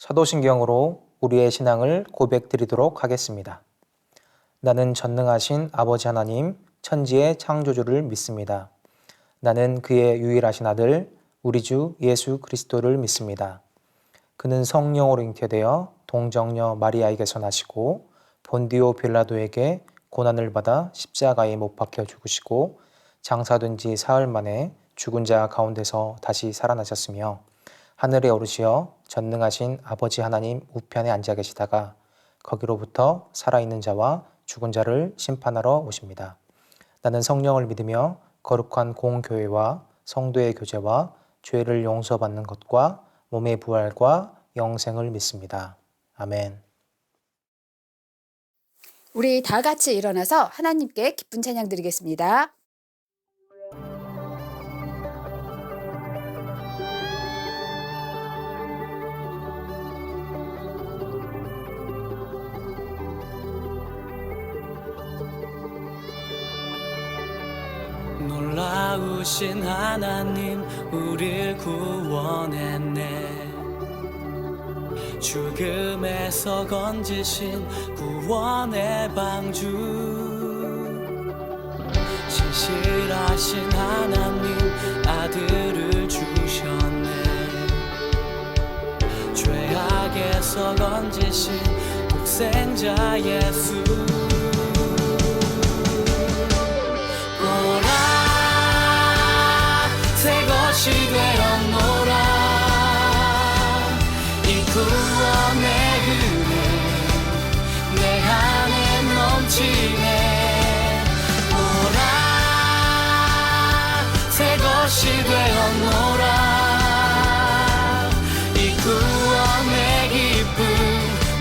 사도신경으로 우리의 신앙을 고백드리도록 하겠습니다. 나는 전능하신 아버지 하나님, 천지의 창조주를 믿습니다. 나는 그의 유일하신 아들, 우리 주 예수 그리스도를 믿습니다. 그는 성령으로 잉태되어 동정녀 마리아에게서 나시고 본디오 빌라도에게 고난을 받아 십자가에 못 박혀 죽으시고 장사된 지 사흘 만에 죽은 자 가운데서 다시 살아나셨으며 하늘에 오르시어 전능하신 아버지 하나님 우편에 앉아 계시다가 거기로부터 살아있는 자와 죽은 자를 심판하러 오십니다. 나는 성령을 믿으며 거룩한 공교회와 성도의 교제와 죄를 용서받는 것과 몸의 부활과 영생을 믿습니다. 아멘. 우리 다 같이 일어나서 하나님께 기쁜 찬양 드리겠습니다. 놀라우신 하나님 우릴 구원했네. 죽음에서 건지신 구원의 방주. 신실하신 하나님 아들을 주셨네. 죄악에서 건지신 독생자 예수. 새것이 되었노라. 이 구원의 은혜 내 안에 넘치네. 오라 새것이 되었노라. 이 구원의 기쁨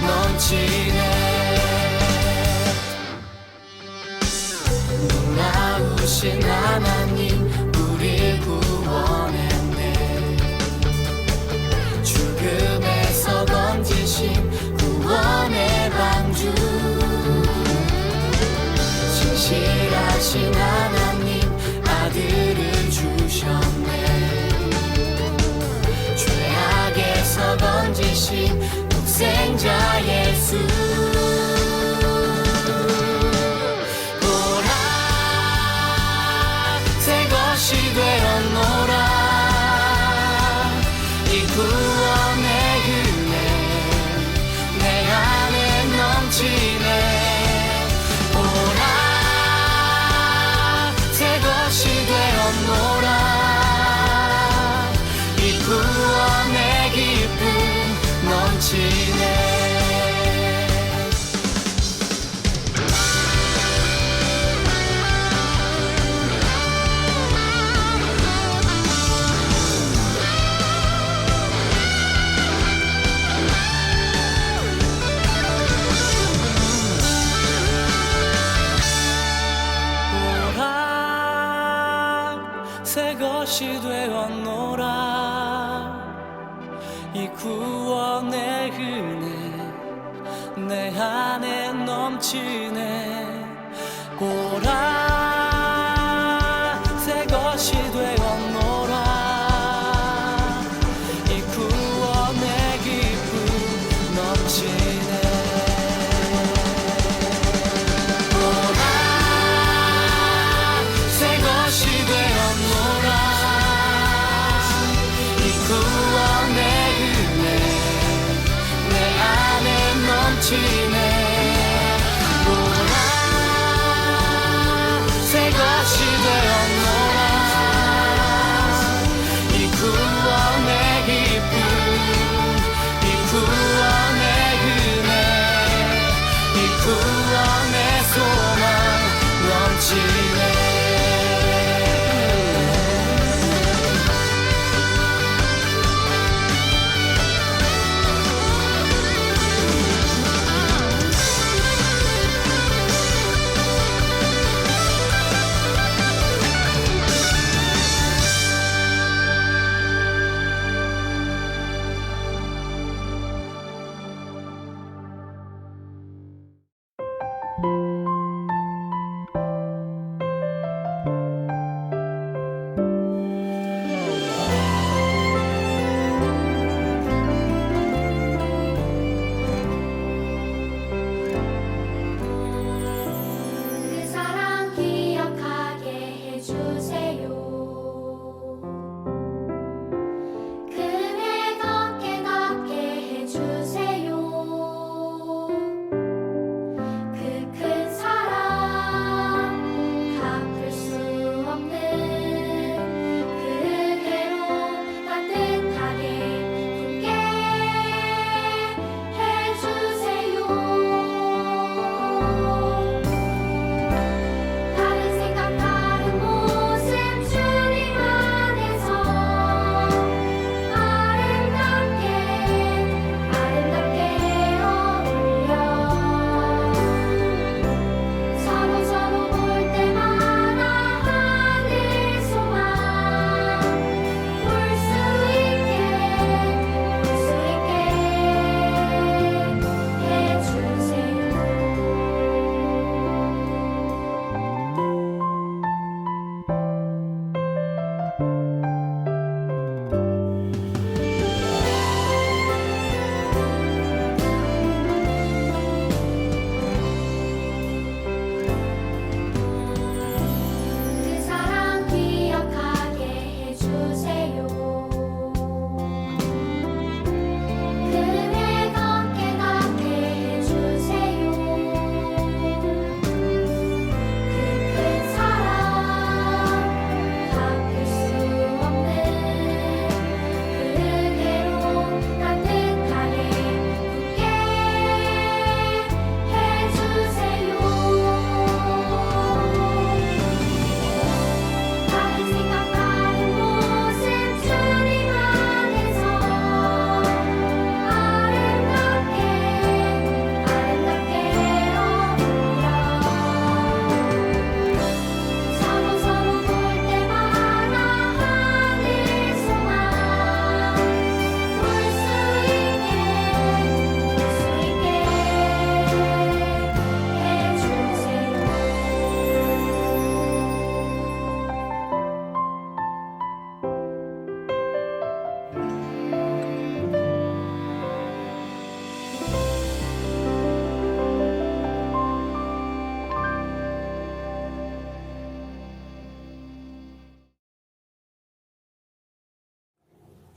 넘치네. 놀라우신 하나님 우릴 구원했네. 죽음에서 건지신 구원의 방주. 신실하신 하나님 아들을 주셨네. 죄악에서 건지신 독생자 예수. 새것이 되었노라. 이 구원의 은혜 내 안에 넘치네. 오라 새것이 되었노라. 이 구원의 기쁨 넘치네. 새것이 되었노라. 이 구원의 은혜 내 안에 넘치네. 오라 새것이 되었노라. 이 구원의 기쁨 넘치네. 오라 새것이 되었노라. 구원의 은혜 내 안에 넘치네. 오라 새것이 되었노라. 이 구원의 기쁨 이 구원의 은혜 이 구원의 소망 넘치네.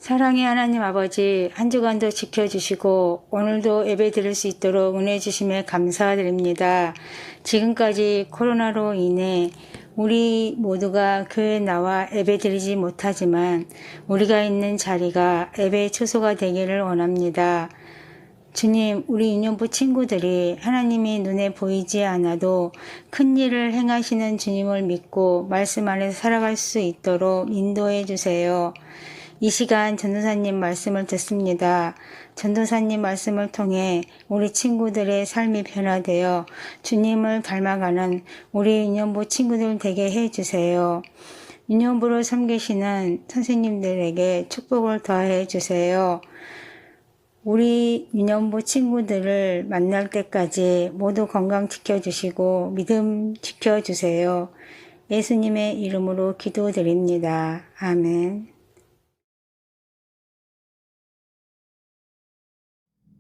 사랑의 하나님 아버지, 한 주간도 지켜주시고 오늘도 예배 드릴 수 있도록 은혜 주심에 감사드립니다. 지금까지 코로나로 인해 우리 모두가 교회에 나와 예배 드리지 못하지만 우리가 있는 자리가 예배의 초소가 되기를 원합니다. 주님, 우리 유년부 친구들이 하나님이 눈에 보이지 않아도 큰 일을 행하시는 주님을 믿고 말씀 안에서 살아갈 수 있도록 인도해 주세요. 이 시간 전도사님 말씀을 듣습니다. 전도사님 말씀을 통해 우리 친구들의 삶이 변화되어 주님을 닮아가는 우리 유년부 친구들 되게 해주세요. 유년부를 섬기시는 선생님들에게 축복을 더해 주세요. 우리 유년부 친구들을 만날 때까지 모두 건강 지켜주시고 믿음 지켜주세요. 예수님의 이름으로 기도드립니다. 아멘.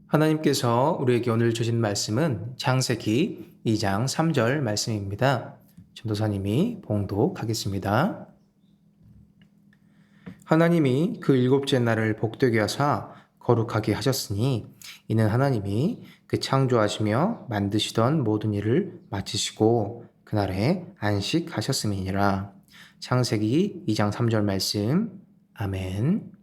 하나님께서 우리에게 오늘 주신 말씀은 창세기 2장 3절 말씀입니다. 전도사님이 봉독하겠습니다. 하나님이 그 일곱째 날을 복되게 하사 거룩하게 하셨으니 이는 하나님이 그 창조하시며 만드시던 모든 일을 마치시고 그날에 안식하셨음이니라. 창세기 2장 3절 말씀. 아멘.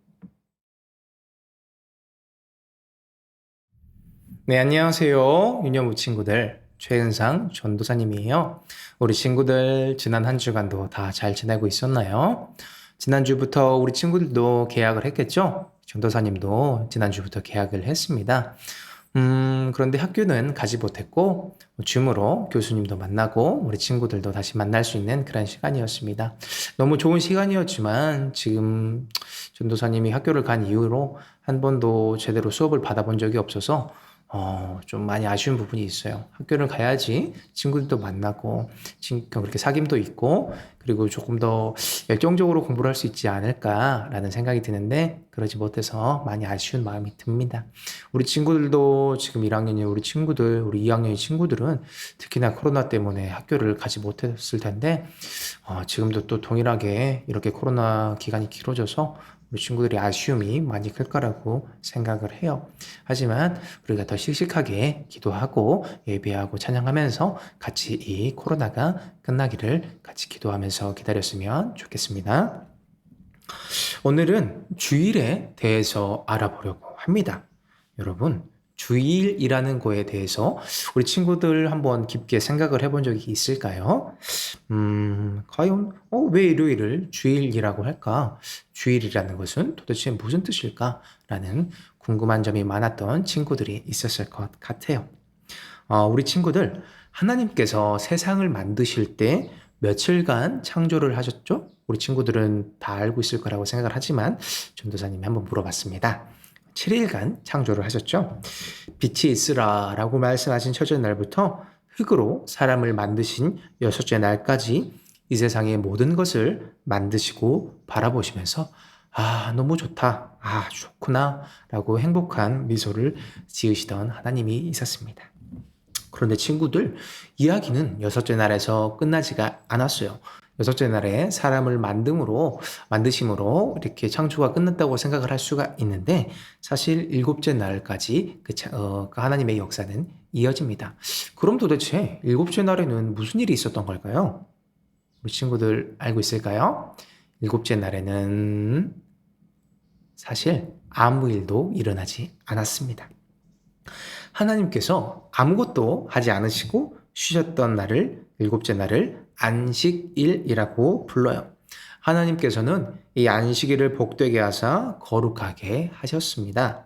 네, 안녕하세요. 유년부 친구들. 최은상 전도사님이에요. 우리 친구들 지난 한 주간도 다 잘 지내고 있었나요? 지난주부터 우리 친구들도 계약을 했겠죠? 전도사님도 지난주부터 계약을 했습니다. 그런데 학교는 가지 못했고 줌으로 교수님도 만나고 우리 친구들도 다시 만날 수 있는 그런 시간이었습니다. 너무 좋은 시간이었지만 지금 전도사님이 학교를 간 이후로 한 번도 제대로 수업을 받아본 적이 없어서 좀 많이 아쉬운 부분이 있어요. 학교를 가야지 친구들도 만나고 그렇게 사귐도 있고 그리고 조금 더 열정적으로 공부를 할 수 있지 않을까라는 생각이 드는데 그러지 못해서 많이 아쉬운 마음이 듭니다. 우리 친구들도 지금 1학년이 우리 2학년의 친구들은 특히나 코로나 때문에 학교를 가지 못했을 텐데 지금도 또 동일하게 이렇게 코로나 기간이 길어져서 우리 친구들이 아쉬움이 많이 클 거라고 생각을 해요. 하지만 우리가 더 씩씩하게 기도하고 예배하고 찬양하면서 같이 이 코로나가 끝나기를 같이 기도하면서 기다렸으면 좋겠습니다. 오늘은 주일에 대해서 알아보려고 합니다. 여러분, 주일이라는 거에 대해서 우리 친구들 한번 깊게 생각을 해본 적이 있을까요? 과연 왜 일요일을 주일이라고 할까? 주일이라는 것은 도대체 무슨 뜻일까? 라는 궁금한 점이 많았던 친구들이 있었을 것 같아요. 우리 친구들, 하나님께서 세상을 만드실 때 며칠간 창조를 하셨죠? 우리 친구들은 다 알고 있을 거라고 생각을 하지만 전도사님이 한번 물어봤습니다. 7일간 창조를 하셨죠. 빛이 있으라 라고 말씀하신 첫째 날부터 흙으로 사람을 만드신 여섯째 날까지 이 세상의 모든 것을 만드시고 바라보시면서 너무 좋다, 좋구나 라고 행복한 미소를 지으시던 하나님이 있었습니다. 그런데 친구들, 이야기는 여섯째 날에서 끝나지가 않았어요. 여섯째 날에 사람을 만드심으로 이렇게 창조가 끝났다고 생각을 할 수가 있는데 사실 일곱째 날까지 그 하나님의 역사는 이어집니다. 그럼 도대체 일곱째 날에는 무슨 일이 있었던 걸까요? 우리 친구들 알고 있을까요? 일곱째 날에는 사실 아무 일도 일어나지 않았습니다. 하나님께서 아무것도 하지 않으시고 쉬셨던 날을 일곱째 날을 안식일이라고 불러요. 하나님께서는 이 안식일을 복되게 하사 거룩하게 하셨습니다.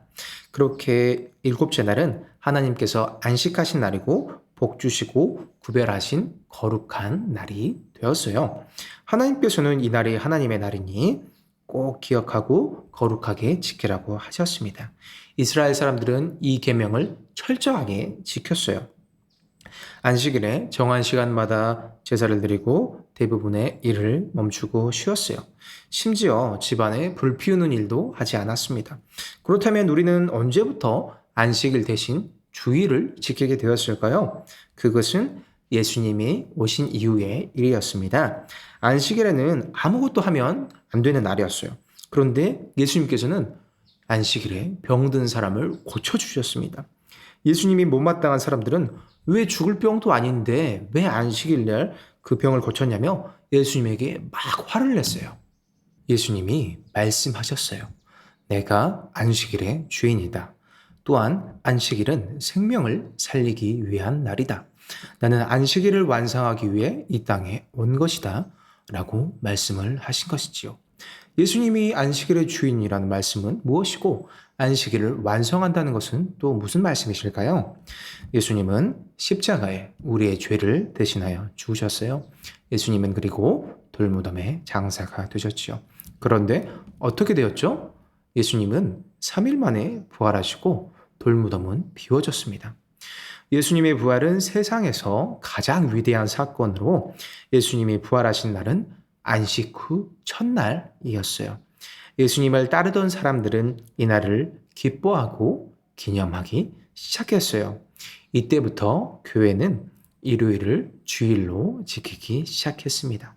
그렇게 일곱째 날은 하나님께서 안식하신 날이고 복 주시고 구별하신 거룩한 날이 되었어요. 하나님께서는 이 날이 하나님의 날이니 꼭 기억하고 거룩하게 지키라고 하셨습니다. 이스라엘 사람들은 이 계명을 철저하게 지켰어요. 안식일에 정한 시간마다 제사를 드리고 대부분의 일을 멈추고 쉬었어요. 심지어 집안에 불 피우는 일도 하지 않았습니다. 그렇다면 우리는 언제부터 안식일 대신 주일을 지키게 되었을까요? 그것은 예수님이 오신 이후의 일이었습니다. 안식일에는 아무것도 하면 안 되는 날이었어요. 그런데 예수님께서는 안식일에 병든 사람을 고쳐주셨습니다. 예수님이 못마땅한 사람들은 왜 죽을 병도 아닌데 왜 안식일 날 그 병을 고쳤냐며 예수님에게 막 화를 냈어요. 예수님이 말씀하셨어요. 내가 안식일의 주인이다. 또한 안식일은 생명을 살리기 위한 날이다. 나는 안식일을 완성하기 위해 이 땅에 온 것이다. 라고 말씀을 하신 것이지요. 예수님이 안식일의 주인이라는 말씀은 무엇이고 안식일을 완성한다는 것은 또 무슨 말씀이실까요? 예수님은 십자가에 우리의 죄를 대신하여 죽으셨어요. 예수님은 그리고 돌무덤의 장사가 되셨지요. 그런데 어떻게 되었죠? 예수님은 3일 만에 부활하시고 돌무덤은 비워졌습니다. 예수님의 부활은 세상에서 가장 위대한 사건으로 예수님이 부활하신 날은 안식 후 첫날이었어요. 예수님을 따르던 사람들은 이 날을 기뻐하고 기념하기 시작했어요. 이때부터 교회는 일요일을 주일로 지키기 시작했습니다.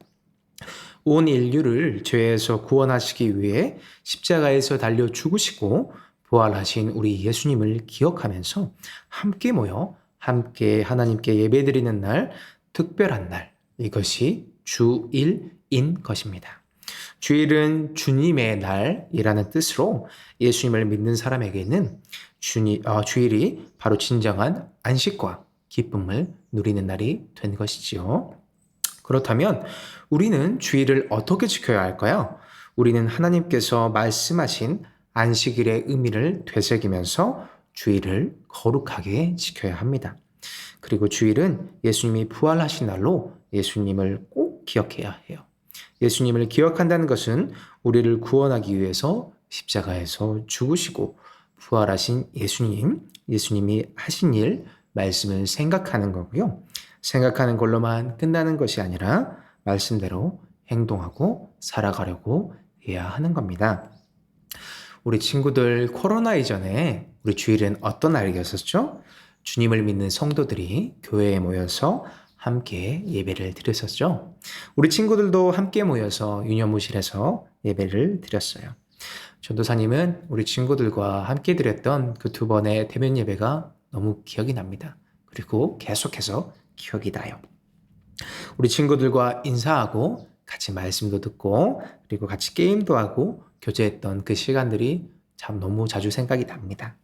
온 인류를 죄에서 구원하시기 위해 십자가에서 달려 죽으시고 부활하신 우리 예수님을 기억하면서 함께 모여 함께 하나님께 예배드리는 날, 특별한 날, 이것이 주일인 것입니다. 주일은 주님의 날이라는 뜻으로 예수님을 믿는 사람에게는 주일이 바로 진정한 안식과 기쁨을 누리는 날이 된 것이지요. 그렇다면 우리는 주일을 어떻게 지켜야 할까요? 우리는 하나님께서 말씀하신 안식일의 의미를 되새기면서 주일을 거룩하게 지켜야 합니다. 그리고 주일은 예수님이 부활하신 날로 예수님을 꼭 기억해야 해요. 예수님을 기억한다는 것은 우리를 구원하기 위해서 십자가에서 죽으시고 부활하신 예수님이 하신 일, 말씀을 생각하는 거고요. 생각하는 걸로만 끝나는 것이 아니라 말씀대로 행동하고 살아가려고 해야 하는 겁니다. 우리 친구들 코로나 이전에 우리 주일은 어떤 날이었었죠? 주님을 믿는 성도들이 교회에 모여서 함께 예배를 드렸었죠. 우리 친구들도 함께 모여서 유년무실에서 예배를 드렸어요. 전도사님은 우리 친구들과 함께 드렸던 그 2번의 대면 예배가 너무 기억이 납니다. 그리고 계속해서 기억이 나요. 우리 친구들과 인사하고 같이 말씀도 듣고 그리고 같이 게임도 하고 교제했던 그 시간들이 참 너무 자주 생각이 납니다.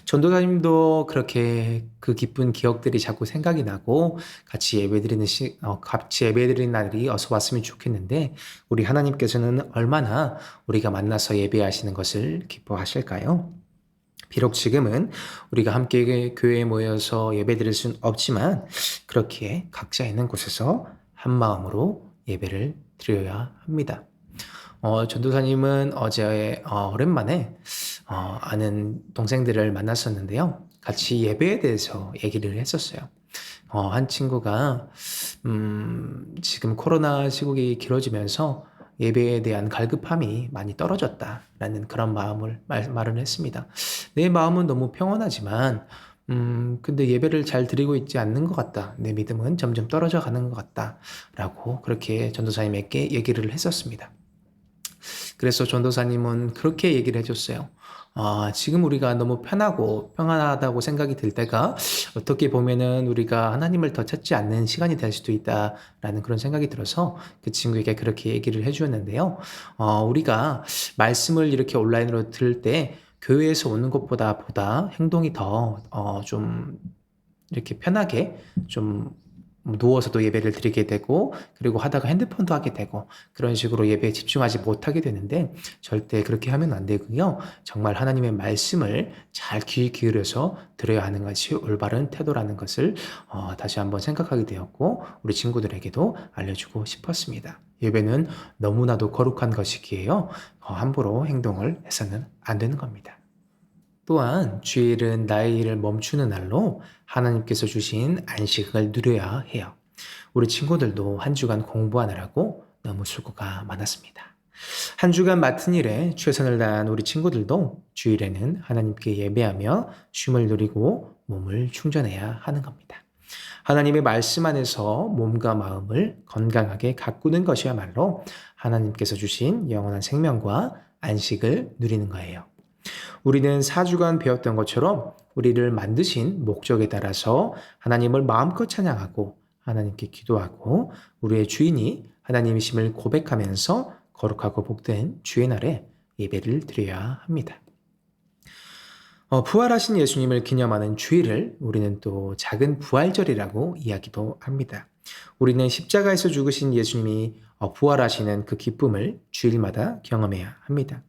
전도사님도 그렇게 그 기쁜 기억들이 자꾸 생각이 나고 같이 예배드리는 날이 어서 왔으면 좋겠는데 우리 하나님께서는 얼마나 우리가 만나서 예배하시는 것을 기뻐하실까요? 비록 지금은 우리가 함께 교회에 모여서 예배드릴 수는 없지만 그렇게 각자 있는 곳에서 한 마음으로 예배를 드려야 합니다. 전도사님은 어제 오랜만에 아는 동생들을 만났었는데요. 같이 예배에 대해서 얘기를 했었어요. 한 친구가 지금 코로나 시국이 길어지면서 예배에 대한 갈급함이 많이 떨어졌다라는 그런 말을 했습니다. 내 마음은 너무 평온하지만 근데 예배를 잘 드리고 있지 않는 것 같다. 내 믿음은 점점 떨어져 가는 것 같다라고 그렇게 전도사님에게 얘기를 했었습니다. 그래서 전도사님은 그렇게 얘기를 해줬어요. 지금 우리가 너무 편하고 평안하다고 생각이 들 때가 어떻게 보면은 우리가 하나님을 더 찾지 않는 시간이 될 수도 있다라는 그런 생각이 들어서 그 친구에게 그렇게 얘기를 해주었는데요. 우리가 말씀을 이렇게 온라인으로 들을 때 교회에서 오는 것보다 행동이 더 좀 이렇게 편하게 좀 누워서도 예배를 드리게 되고 그리고 하다가 핸드폰도 하게 되고 그런 식으로 예배에 집중하지 못하게 되는데 절대 그렇게 하면 안 되고요. 정말 하나님의 말씀을 잘 귀 기울여서 들어야 하는 것이 올바른 태도라는 것을 다시 한번 생각하게 되었고 우리 친구들에게도 알려주고 싶었습니다. 예배는 너무나도 거룩한 것이기에요. 함부로 행동을 해서는 안 되는 겁니다. 또한 주일은 나의 일을 멈추는 날로 하나님께서 주신 안식을 누려야 해요. 우리 친구들도 한 주간 공부하느라고 너무 수고가 많았습니다. 한 주간 맡은 일에 최선을 다한 우리 친구들도 주일에는 하나님께 예배하며 쉼을 누리고 몸을 충전해야 하는 겁니다. 하나님의 말씀 안에서 몸과 마음을 건강하게 가꾸는 것이야말로 하나님께서 주신 영원한 생명과 안식을 누리는 거예요. 우리는 4주간 배웠던 것처럼 우리를 만드신 목적에 따라서 하나님을 마음껏 찬양하고 하나님께 기도하고 우리의 주인이 하나님이심을 고백하면서 거룩하고 복된 주의 날에 예배를 드려야 합니다. 부활하신 예수님을 기념하는 주일을 우리는 또 작은 부활절이라고 이야기도 합니다. 우리는 십자가에서 죽으신 예수님이 부활하시는 그 기쁨을 주일마다 경험해야 합니다.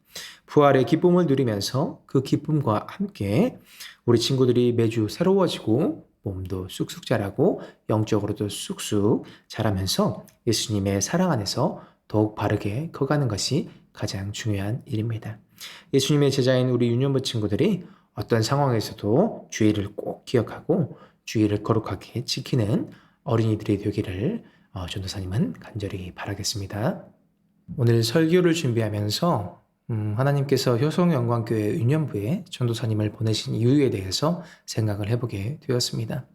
부활의 기쁨을 누리면서 그 기쁨과 함께 우리 친구들이 매주 새로워지고 몸도 쑥쑥 자라고 영적으로도 쑥쑥 자라면서 예수님의 사랑 안에서 더욱 바르게 커가는 것이 가장 중요한 일입니다. 예수님의 제자인 우리 유년부 친구들이 어떤 상황에서도 주일을 꼭 기억하고 주일을 거룩하게 지키는 어린이들이 되기를 전도사님은 간절히 바라겠습니다. 오늘 설교를 준비하면서 하나님께서 효성영광교회 유년부에 전도사님을 보내신 이유에 대해서 생각을 해보게 되었습니다.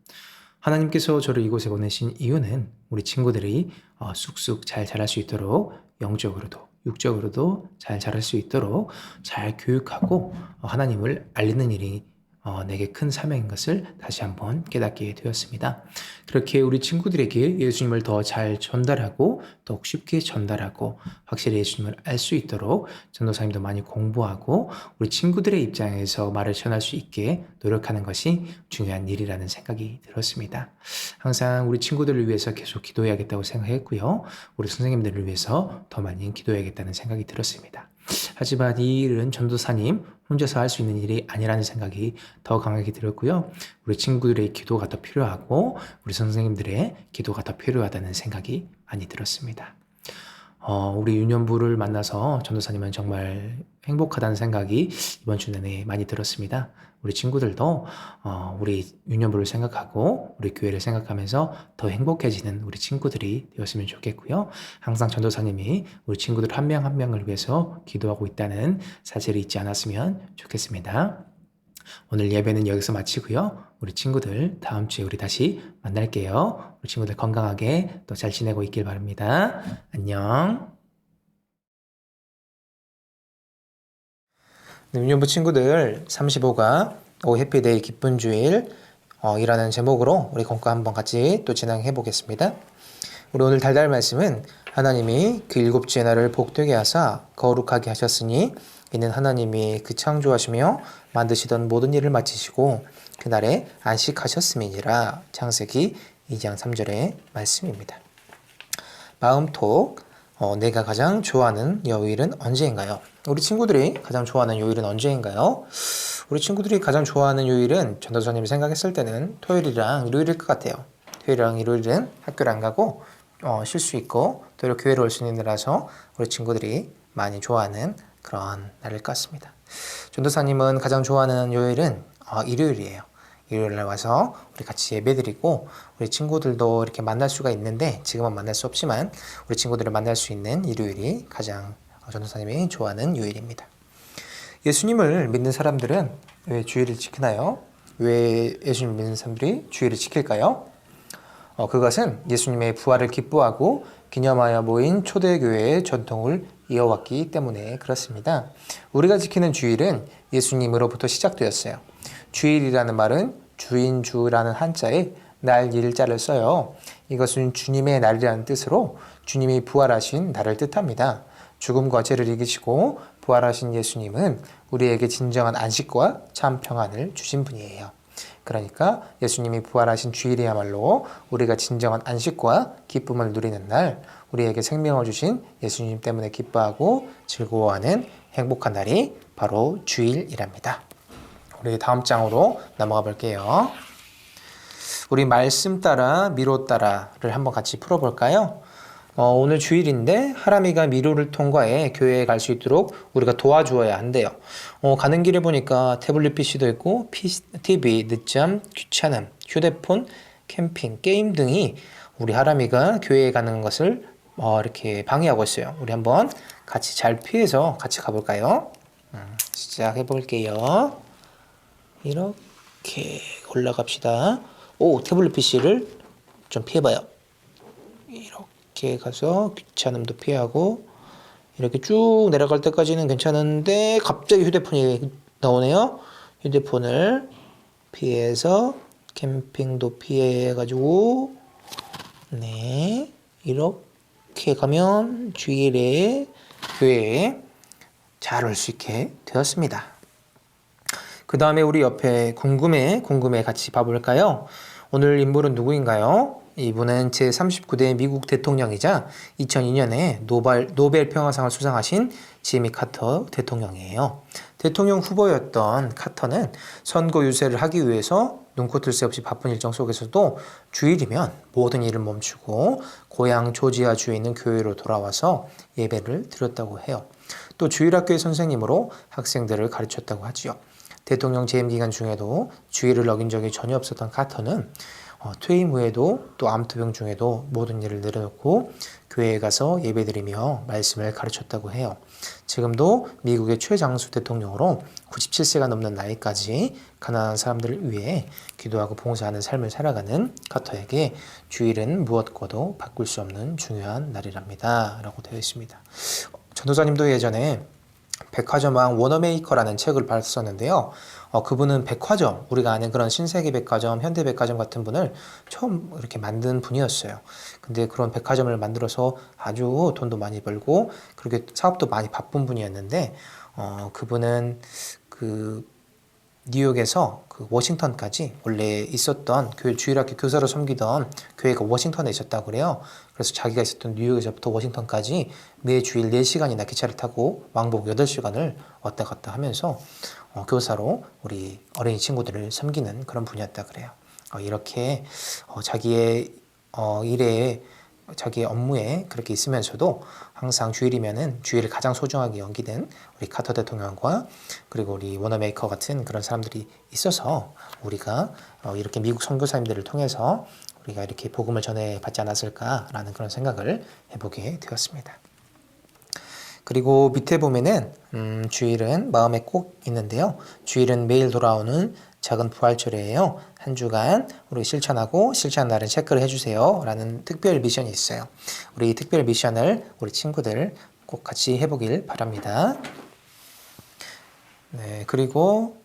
하나님께서 저를 이곳에 보내신 이유는 우리 친구들이 쑥쑥 잘 자랄 수 있도록 영적으로도 육적으로도 잘 자랄 수 있도록 잘 교육하고 하나님을 알리는 일이 내게 큰 사명인 것을 다시 한번 깨닫게 되었습니다. 그렇게 우리 친구들에게 예수님을 더 잘 전달하고 더욱 쉽게 전달하고 확실히 예수님을 알 수 있도록 전도사님도 많이 공부하고 우리 친구들의 입장에서 말을 전할 수 있게 노력하는 것이 중요한 일이라는 생각이 들었습니다. 항상 우리 친구들을 위해서 계속 기도해야겠다고 생각했고요. 우리 선생님들을 위해서 더 많이 기도해야겠다는 생각이 들었습니다. 하지만 이 일은 전도사님 혼자서 할 수 있는 일이 아니라는 생각이 더 강하게 들었고요. 우리 친구들의 기도가 더 필요하고 우리 선생님들의 기도가 더 필요하다는 생각이 많이 들었습니다. 우리 유년부를 만나서 전도사님은 정말 행복하다는 생각이 이번 주 내내 많이 들었습니다. 우리 친구들도 우리 유년부를 생각하고 우리 교회를 생각하면서 더 행복해지는 우리 친구들이 되었으면 좋겠고요. 항상 전도사님이 우리 친구들 한 명 한 명을 위해서 기도하고 있다는 사실이 있지 않았으면 좋겠습니다. 오늘 예배는 여기서 마치고요. 우리 친구들 다음 주에 우리 다시 만날게요. 우리 친구들 건강하게 또 잘 지내고 있길 바랍니다. 안녕. 유년부 친구들 35가 오 해피데이 기쁜 주일 이라는 제목으로 우리 공과 한번 같이 또 진행해 보겠습니다. 우리 오늘 달달 말씀은 하나님이 그 일곱째 날을 복되게 하사 거룩하게 하셨으니 이는 하나님이 그 창조하시며 만드시던 모든 일을 마치시고 그날에 안식하셨음이니라. 창세기 2장 3절의 말씀입니다. 마음톡 내가 가장 좋아하는 요일은 언제인가요? 우리 친구들이 가장 좋아하는 요일은 언제인가요? 우리 친구들이 가장 좋아하는 요일은 전도사님이 생각했을 때는 토요일이랑 일요일일 것 같아요. 토요일이랑 일요일은 학교를 안 가고 쉴 수 있고 또 교회로 올 수 있는 날이라서 우리 친구들이 많이 좋아하는 그런 날일 것 같습니다. 전도사님은 가장 좋아하는 요일은 일요일이에요. 일요일에 와서 우리 같이 예배드리고 우리 친구들도 이렇게 만날 수가 있는데 지금은 만날 수 없지만 우리 친구들을 만날 수 있는 일요일이 가장 전도사님이 좋아하는 요일입니다. 예수님을 믿는 사람들은 왜 주일을 지키나요? 왜 예수님을 믿는 사람들이 주일을 지킬까요? 그것은 예수님의 부활을 기뻐하고 기념하여 모인 초대교회의 전통을 이어왔기 때문에 그렇습니다. 우리가 지키는 주일은 예수님으로부터 시작되었어요. 주일이라는 말은 주인주라는 한자에 날 일자를 써요. 이것은 주님의 날이라는 뜻으로 주님이 부활하신 날을 뜻합니다. 죽음과 죄를 이기시고 부활하신 예수님은 우리에게 진정한 안식과 참 평안을 주신 분이에요. 그러니까 예수님이 부활하신 주일이야말로 우리가 진정한 안식과 기쁨을 누리는 날, 우리에게 생명을 주신 예수님 때문에 기뻐하고 즐거워하는 행복한 날이 바로 주일이랍니다. 우리 다음 장으로 넘어가 볼게요. 우리 말씀 따라 미로 따라를 한번 같이 풀어볼까요? 오늘 주일인데 하람이가 미로를 통과해 교회에 갈 수 있도록 우리가 도와주어야 한대요. 가는 길에 보니까 태블릿 PC도 있고 TV, 늦잠, 귀찮음, 휴대폰, 캠핑, 게임 등이 우리 하람이가 교회에 가는 것을 이렇게 방해하고 있어요. 우리 한번 같이 잘 피해서 같이 가볼까요? 시작해 볼게요. 이렇게 올라갑시다. 태블릿 PC를 좀 피해봐요. 이렇게 가서 귀찮음도 피하고 이렇게 쭉 내려갈 때까지는 괜찮은데 갑자기 휴대폰이 나오네요. 휴대폰을 피해서 캠핑도 피해가지고 네 이렇게 가면 주일에 교회에 잘 올 수 있게 되었습니다. 그 다음에 우리 옆에 궁금해 같이 봐볼까요? 오늘 인물은 누구인가요? 이분은 제39대 미국 대통령이자 2002년에 노벨 평화상을 수상하신 지미 카터 대통령이에요. 대통령 후보였던 카터는 선거 유세를 하기 위해서 눈코뜰 새 없이 바쁜 일정 속에서도 주일이면 모든 일을 멈추고 고향 조지아주에 있는 교회로 돌아와서 예배를 드렸다고 해요. 또 주일학교의 선생님으로 학생들을 가르쳤다고 하지요. 대통령 재임 기간 중에도 주일을 어긴 적이 전혀 없었던 카터는 퇴임 후에도 또 암투병 중에도 모든 일을 내려놓고 교회에 가서 예배드리며 말씀을 가르쳤다고 해요. 지금도 미국의 최장수 대통령으로 97세가 넘는 나이까지 가난한 사람들을 위해 기도하고 봉사하는 삶을 살아가는 카터에게 주일은 무엇과도 바꿀 수 없는 중요한 날이랍니다. 라고 되어 있습니다. 전도사님도 예전에 백화점왕 워너메이커라는 책을 봤었는데요. 그분은 백화점, 우리가 아는 그런 신세계 백화점, 현대 백화점 같은 분을 처음 이렇게 만든 분이었어요. 근데 그런 백화점을 만들어서 아주 돈도 많이 벌고 그렇게 사업도 많이 바쁜 분이었는데 그분은 뉴욕에서 워싱턴까지 원래 있었던 교회 주일학교 교사로 섬기던 교회가 워싱턴에 있었다고 그래요. 그래서 자기가 있었던 뉴욕에서부터 워싱턴까지 매 주일 4시간이나 기차를 타고 왕복 8시간을 왔다 갔다 하면서 교사로 우리 어린이 친구들을 섬기는 그런 분이었다 그래요. 이렇게 자기의 일에 자기의 업무에 그렇게 있으면서도 항상 주일이면은 주일을 가장 소중하게 여기는 우리 카터 대통령과 그리고 우리 워너메이커 같은 그런 사람들이 있어서 우리가 이렇게 미국 선교사님들을 통해서 우리가 이렇게 복음을 전해받지 않았을까라는 그런 생각을 해보게 되었습니다. 그리고 밑에 보면은 주일은 마음에 꼭 있는데요. 주일은 매일 돌아오는 작은 부활절이에요. 한 주간 우리 실천하고 실천한 날은 체크를 해주세요 라는 특별 미션이 있어요. 우리 이 특별 미션을 우리 친구들 꼭 같이 해보길 바랍니다. 네, 그리고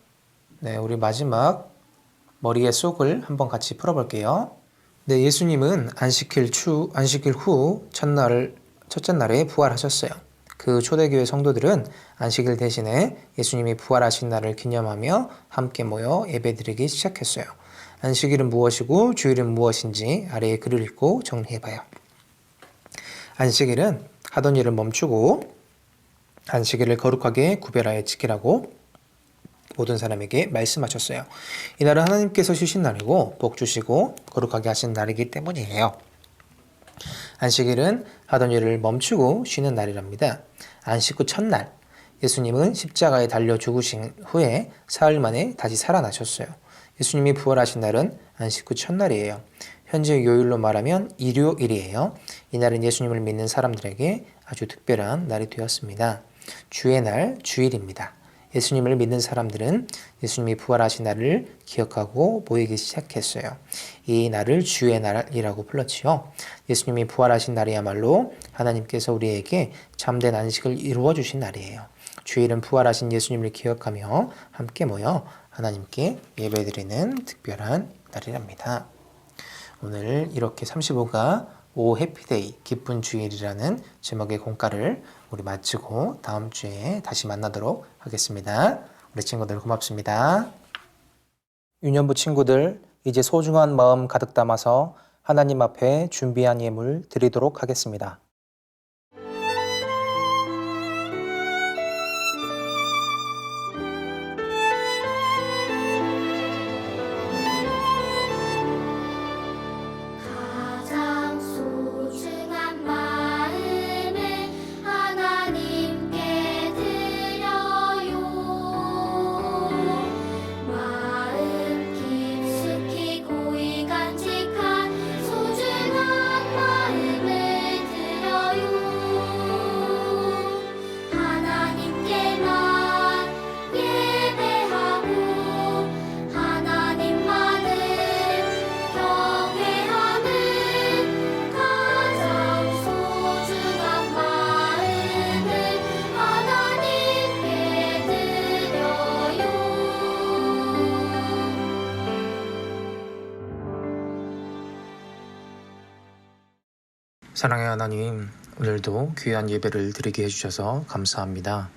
우리 마지막 머리의 속을 한번 같이 풀어볼게요. 네, 예수님은 안식일 후 첫째 날에 부활하셨어요. 그 초대교회 성도들은 안식일 대신에 예수님이 부활하신 날을 기념하며 함께 모여 예배드리기 시작했어요. 안식일은 무엇이고 주일은 무엇인지 아래에 글을 읽고 정리해봐요. 안식일은 하던 일을 멈추고 안식일을 거룩하게 구별하여 지키라고 모든 사람에게 말씀하셨어요. 이날은 하나님께서 쉬신 날이고 복 주시고 거룩하게 하신 날이기 때문이에요. 안식일은 하던 일을 멈추고 쉬는 날이랍니다. 안식 후 첫날, 예수님은 십자가에 달려 죽으신 후에 사흘 만에 다시 살아나셨어요. 예수님이 부활하신 날은 안식 후 첫날이에요. 현재 요일로 말하면 일요일이에요. 이날은 예수님을 믿는 사람들에게 아주 특별한 날이 되었습니다. 주의 날, 주일입니다. 예수님을 믿는 사람들은 예수님이 부활하신 날을 기억하고 모이기 시작했어요. 이 날을 주의 날이라고 불렀지요. 예수님이 부활하신 날이야말로 하나님께서 우리에게 참된 안식을 이루어 주신 날이에요. 주일은 부활하신 예수님을 기억하며 함께 모여 하나님께 예배드리는 특별한 날이랍니다. 오늘 이렇게 35가 오 해피데이 기쁜 주일이라는 제목의 공과를 우리 마치고 다음 주에 다시 만나도록 하겠습니다. 우리 친구들 고맙습니다. 유년부 친구들, 이제 소중한 마음 가득 담아서 하나님 앞에 준비한 예물 드리도록 하겠습니다. 소중한 마음을 들어 사랑의 하나님, 오늘도 귀한 예배를 드리게 해주셔서 감사합니다.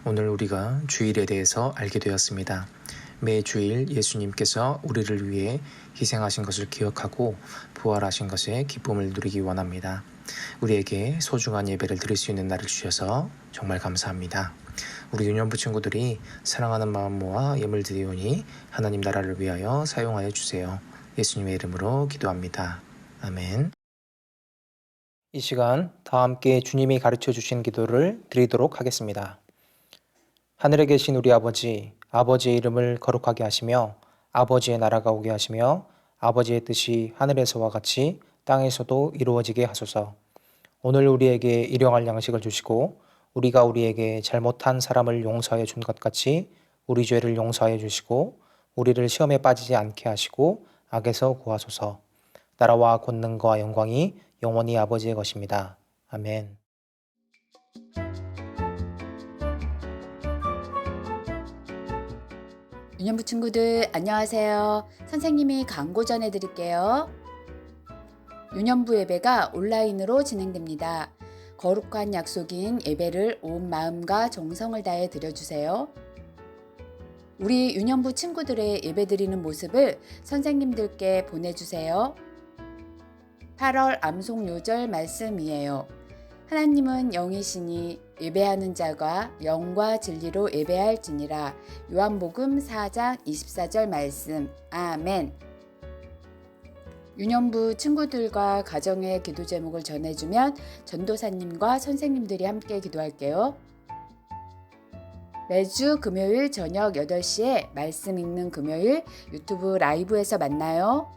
오늘 우리가 주일에 대해서 알게 되었습니다. 매 주일 예수님께서 우리를 위해 희생하신 것을 기억하고 부활하신 것에 기쁨을 누리기 원합니다. 우리에게 소중한 예배를 드릴 수 있는 날을 주셔서 정말 감사합니다. 우리 유년부 친구들이 사랑하는 마음 모아 예물 드리오니 하나님 나라를 위하여 사용하여 주세요. 예수님의 이름으로 기도합니다. 아멘. 이 시간 다 함께 주님이 가르쳐 주신 기도를 드리도록 하겠습니다. 하늘에 계신 우리 아버지, 아버지의 이름을 거룩하게 하시며 아버지의 나라가 오게 하시며 아버지의 뜻이 하늘에서와 같이 땅에서도 이루어지게 하소서. 오늘 우리에게 일용할 양식을 주시고 우리가 우리에게 잘못한 사람을 용서해 준 것 같이 우리 죄를 용서해 주시고 우리를 시험에 빠지지 않게 하시고 악에서 구하소서. 나라와 권능과 영광이 영원히 아버지의 것입니다. 아멘. 유년부 친구들 안녕하세요. 선생님이 광고 전해드릴게요. 유년부 예배가 온라인으로 진행됩니다. 거룩한 약속인 예배를 온 마음과 정성을 다해 드려주세요. 우리 유년부 친구들의 예배드리는 모습을 선생님들께 보내주세요. 8월 암송 요절 말씀이에요. 하나님은 영이시니 예배하는 자가 영과 진리로 예배할지니라. 요한복음 4장 24절 말씀. 아멘. 유년부 친구들과 가정의 기도 제목을 전해주면 전도사님과 선생님들이 함께 기도할게요. 매주 금요일 저녁 8시에 말씀 읽는 금요일 유튜브 라이브에서 만나요.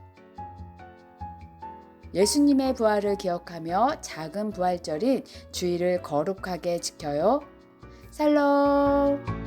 예수님의 부활을 기억하며 작은 부활절인 주일을 거룩하게 지켜요. 샬롬.